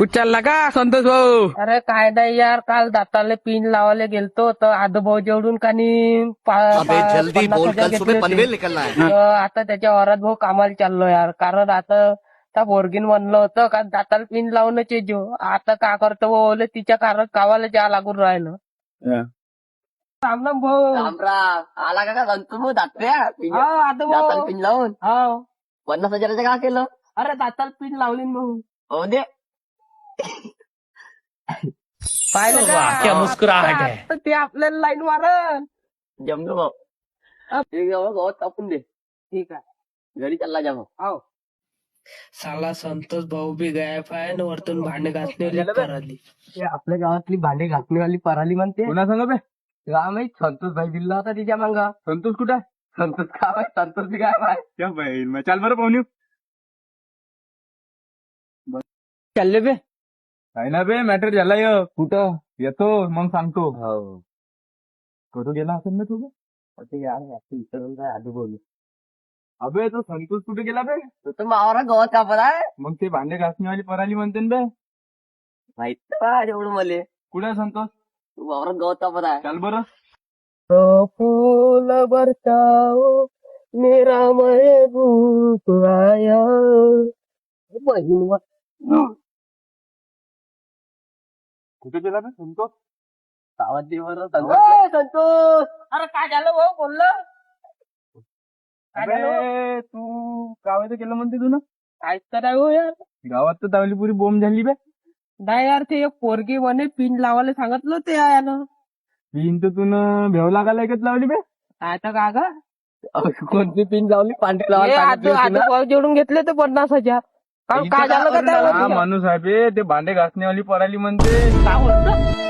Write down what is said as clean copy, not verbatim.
कुठं चालला का संतोष भाऊ? अरे काय नाही यार, काल दाताले पिन लावायला गेलतो तर आदोभाऊ जेवढून कानी अबे जल्दी बोल, कल सुबह पनवेल निकलना है. आता त्याच्या औरत भाऊ कामाला चाललो यार. कारण आता त्या पोरगीन म्हणलं होतं का दाताला पिन लावूनच येजो. आता का करतो बोले तिच्या कारण गावाला जा लागून राहिलं. राम राम भाऊ. रामराम आला का संतू दात्या हा आदोभाऊ. दाताला पिन लावून हो. 50,000चं का केलं? अरे दाताला पिन लावली ना भाऊ. हो दे. पाहिलं का? क्या मुस्कुराहट है. आता ते आपल्याला लाईन मारन. जमलो भाऊ. एक गवत कापून दे. ठीक आहे. घरी चालला जा भाऊ. हो. साला संतोष भाऊ बी गायब आहे आणि वरतून भांडे घासण्याची कराली. ते आपल्या गावातली भांडे घासणीवाली पराली म्हणते. पुन्हा सांगा बे. राम संतोष भाई दिला होता तिच्या मांगा. संतोष कुठं आहे? संतोष का माहित, संतोष बी काय माहित. क्या बैल मग चाल बरं पाहुणे. चालले बे. काय ना बे मॅटर झाला य. कुठं येतो मग सांगतो. हो. कुठं गेला असेल ना तू बे? ते यार विचारून काय आधी बोलू. अबे तो संतोष कुठे गेला बे? तू तर मावरा गवत कापत आहे. मग ते भांडे घासणीवाली पराली म्हणते ना बे. माहित बा एवढं मले. कुठे आहे संतोष? तू मावरा गवत कापत आहे. चाल बरं. तो फूल बरसाओ मेरा महबूब आया. बहीण कुठे गेला बे संतोष? सावध दे बरं संतोष. अरे काय झालं भाऊ बोललं. काय झालं? अबे तू गावात केलं म्हणते तू ना. काहीच तर हो यार. गावात तर तावलीपुरी बोंब झाली बे. नाही यार, ते एक पोरगी म्हणे पिन लावायला सांगितलं ते यानं. पिन तर तू भेव लागायला ऐकत लावली बे. आता का ग? कोणती पिन लावली? पांढरी लावायला सांगितली होती ना? भाऊ जोडून घेतले तर 50,000. काय झालं का हा त्यावर? माणूस आहे बे. ते भांडे घासणीवाली पराली म्हणते. काय होतं?